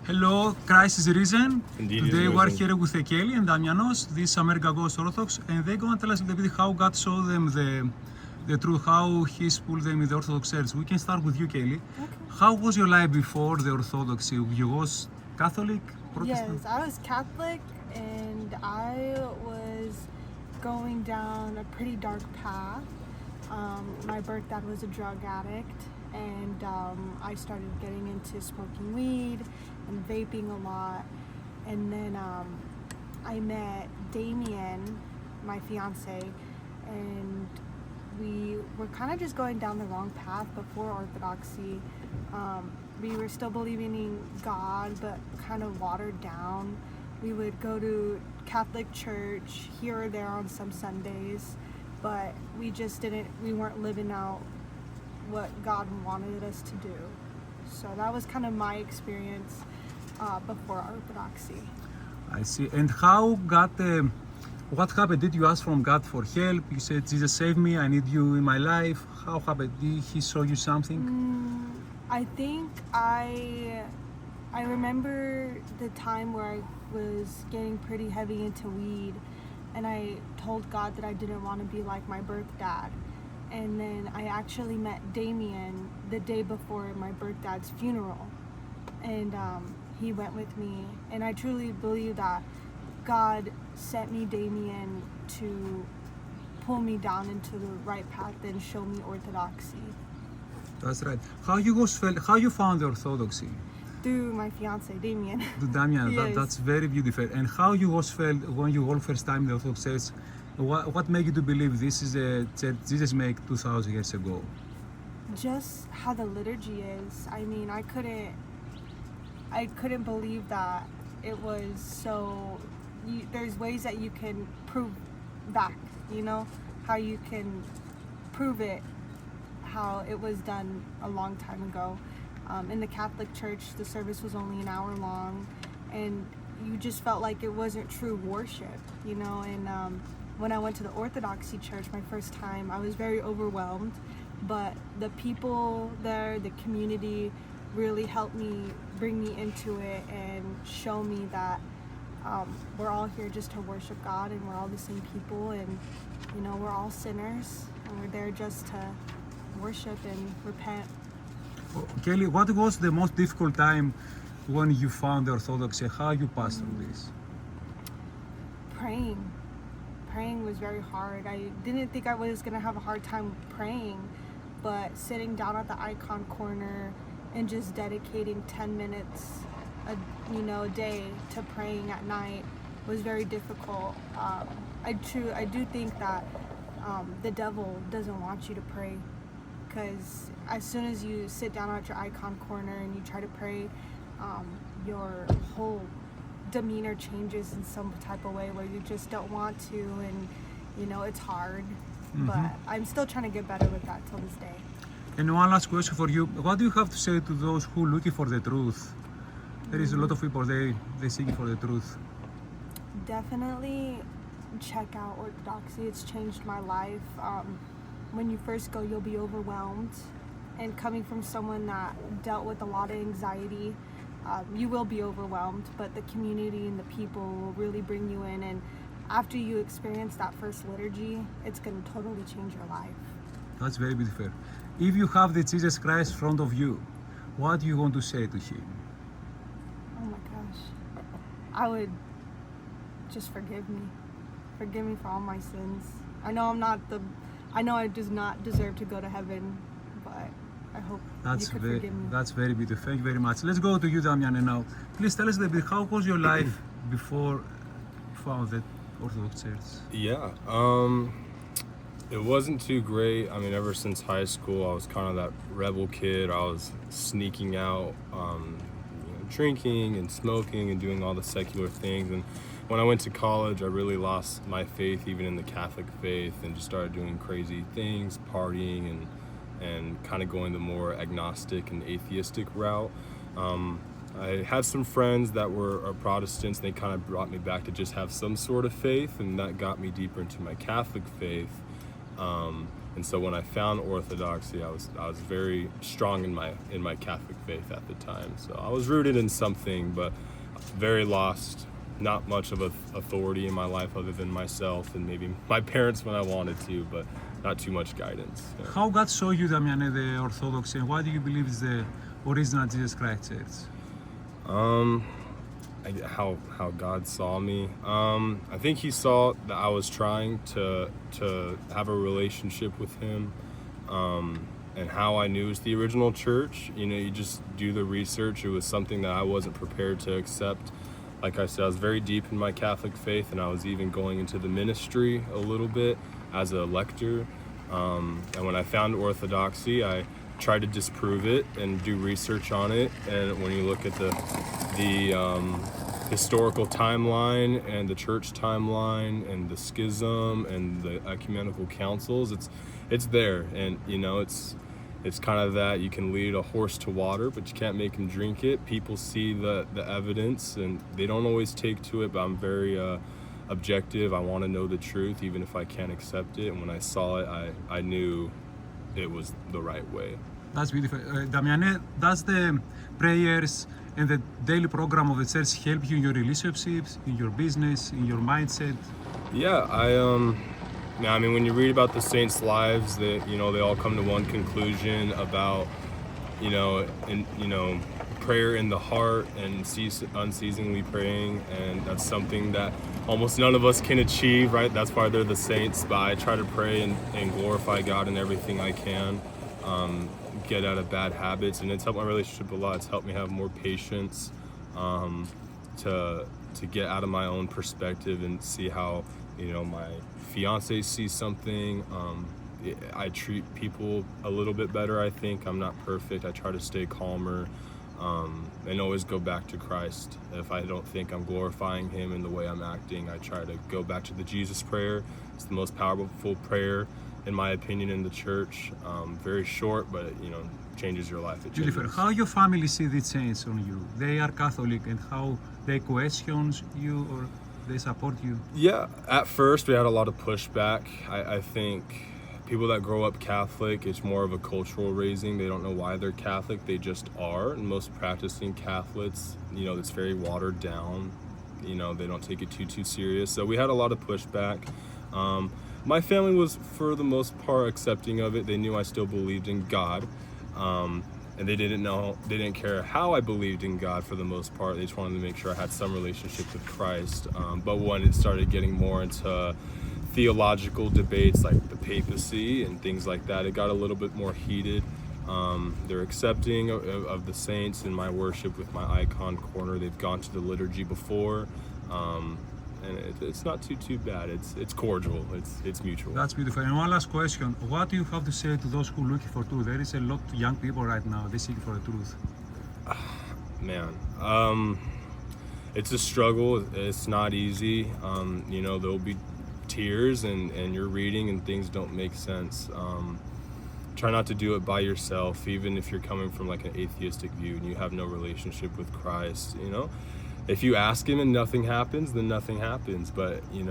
Hello, Christ is risen. Indeed, Today is we are risen. here with Kayie and Damian, these American Ghost Orthodox, and they're going to tell us a little bit how God showed them the truth, how He pulled them in the Orthodox Church. We can start with you, Kayie. Okay. How was your life before the Orthodoxy? You was Catholic, Protestant? Yes, I was Catholic and I was going down a pretty dark path. My birth dad was a drug addict, and I started getting into smoking weed and vaping a lot. And then I met Damian, my fiance, and we were kind of just going down the wrong path before Orthodoxy. We were still believing in God, but kind of watered down. We would go to Catholic Church here or there on some Sundays, but we weren't living out what God wanted us to do. So that was kind of my experience before Orthodoxy. I see. And how what happened? Did you ask from God for help? You said, Jesus, save me, I need you in my life. How happened? Did He show you something? I think I remember the time where I was getting pretty heavy into weed, and I told God that I didn't want to be like my birth dad. And then I actually met Damian the day before my birth dad's funeral, and he went with me. And I truly believe that God sent me Damian to pull me down into the right path and show me Orthodoxy. That's right. How you found the Orthodoxy? Through my fiance, Damian. To Damian, Yes. that's very beautiful. And how you felt when you all first time in the Orthodox Church? What made you to believe this is a church Jesus made 2,000 years ago? Just how the liturgy is. I mean, I couldn't believe that it was so. There's ways that you can prove back, how you can prove it, how it was done a long time ago. In the Catholic Church, the service was only an hour long, and you just felt like it wasn't true worship, and when I went to the Orthodoxy Church my first time, I was very overwhelmed, but the people there, the community, really helped me, bring me into it, and show me that we're all here just to worship God, and we're all the same people, and we're all sinners, and we're there just to worship and repent. Kayie, what was the most difficult time when you found the Orthodoxy? How you passed through this? Praying was very hard. I didn't think I was gonna have a hard time praying, but sitting down at the icon corner and just dedicating 10 minutes a day to praying at night was very difficult. I do think that the devil doesn't want you to pray, because as soon as you sit down at your icon corner and you try to pray, your whole demeanor changes in some type of way where you just don't want to, and it's hard. But I'm still trying to get better with that till this day. And one last question for you. What do you have to say to those who are looking for the truth? There is a lot of people, they seeking for the truth. Definitely check out Orthodoxy. It's changed my life. When you first go, you'll be overwhelmed, and coming from someone that dealt with a lot of anxiety, you will be overwhelmed, but the community and the people will really bring you in, and after you experience that first liturgy, it's going to totally change your life. That's very beautiful. If you have the Jesus Christ in front of you, what do you want to say to Him? Oh my gosh. I would just forgive me. Forgive me for all my sins. I know I do not deserve to go to heaven, but I hope you could forgive me. That's very beautiful. Thank you very much. Let's go to you, Damian, now. Please tell us a little bit, how was your life before you found the Orthodox Church? Yeah, it wasn't too great. I mean, ever since high school, I was kind of that rebel kid. I was sneaking out, drinking and smoking and doing all the secular things. And when I went to college, I really lost my faith even in the Catholic faith, and just started doing crazy things, partying and kind of going the more agnostic and atheistic route. I had some friends that were Protestants. They kind of brought me back to just have some sort of faith, and that got me deeper into my Catholic faith. And so when I found Orthodoxy, I was very strong in my Catholic faith at the time. So I was rooted in something, but very lost. Not much of authority in my life other than myself and maybe my parents when I wanted to, but not too much guidance. Yeah. How God saw you, Damian, the Orthodoxy, and why do you believe is the original Jesus Christ Church? How God saw me. I think He saw that I was trying to have a relationship with Him, and how I knew it was the original church. You know, you just do the research. It was something that I wasn't prepared to accept. Like I said, I was very deep in my Catholic faith, and I was even going into the ministry a little bit as a lector. And when I found Orthodoxy, I tried to disprove it and do research on it. And when you look at the historical timeline and the church timeline and the schism and the ecumenical councils, it's there. And you know, it's kind of that you can lead a horse to water, but you can't make him drink it. People see the evidence and they don't always take to it, but I'm very objective. I want to know the truth even if I can't accept it. And when I saw it, I knew it was the right way. That's beautiful. Damian, does the prayers and the daily program of the church help you in your relationships, in your business, in your mindset? Yeah, I mean, when you read about the saints' lives, they all come to one conclusion about, prayer in the heart and unceasingly praying, and that's something that almost none of us can achieve, right? That's why they're the saints. But I try to pray and glorify God in everything I can, get out of bad habits, and it's helped my relationship a lot. It's helped me have more patience, to get out of my own perspective and see how, my fiance sees something. I treat people a little bit better, I think. I'm not perfect. I try to stay calmer, and always go back to Christ. If I don't think I'm glorifying Him in the way I'm acting, I try to go back to the Jesus prayer. It's the most powerful prayer, in my opinion, in the church. Very short, but changes your life. Beautiful. How your family see the change on you? They are Catholic, and how they question you or they support you? Yeah, at first we had a lot of pushback. I think people that grow up Catholic, it's more of a cultural raising. They don't know why they're Catholic, they just are. And most practicing Catholics, it's very watered down. They don't take it too serious. So we had a lot of pushback. My family was, for the most part, accepting of it. They knew I still believed in God. And they didn't care how I believed in God for the most part. They just wanted to make sure I had some relationship with Christ. But when it started getting more into theological debates like the papacy and things like that, it got a little bit more heated. They're accepting of the saints in my worship with my icon corner. They've gone to the liturgy before. And it's not too bad. It's cordial. It's mutual. That's beautiful. And one last question: what do you have to say to those who are looking for truth? There is a lot of young people right now. They seek for the truth. Man, it's a struggle. It's not easy. There'll be tears and you're reading and things don't make sense. Try not to do it by yourself, even if you're coming from like an atheistic view and you have no relationship with Christ. If you ask Him and nothing happens, then nothing happens. But you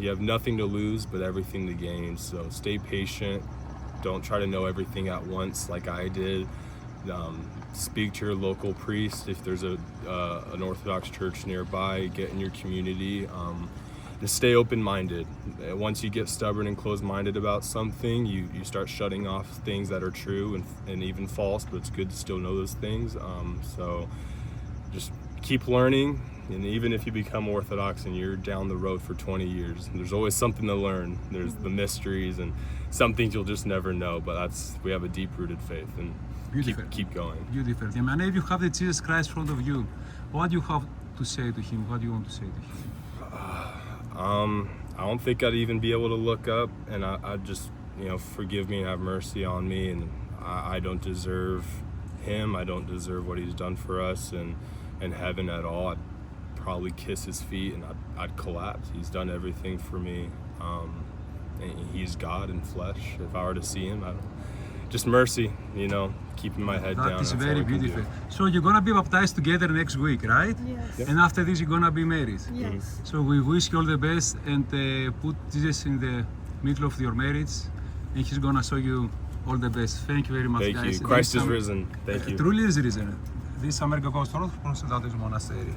have nothing to lose but everything to gain. So stay patient. Don't try to know everything at once like I did. Speak to your local priest if there's an Orthodox church nearby. Get in your community. And stay open-minded. Once you get stubborn and closed-minded about something, you start shutting off things that are true and even false. But it's good to still know those things. So just keep learning, and even if you become Orthodox and you're down the road for 20 years, there's always something to learn. There's the mysteries and some things you'll just never know, but we have a deep-rooted faith, and keep going. Beautiful. And if you have the Jesus Christ in front of you, what do you have to say to Him? What do you want to say to Him? I don't think I'd even be able to look up, and I'd just, forgive me and have mercy on me, and I don't deserve Him. I don't deserve what He's done for us, and heaven at all. I'd probably kiss His feet and I'd collapse. He's done everything for me, and He's God in flesh. If I were to see Him, just mercy, keeping my head down. That is very beautiful. So you're gonna be baptized together next week, right? Yes. Yep. And after this you're gonna be married. Yes. So we wish you all the best, and put Jesus in the middle of your marriage, and He's gonna show you all the best. Thank you very much, Thank guys. you. Christ This is Am- risen. Thank you. Truly is risen. This American Orthodox monastery.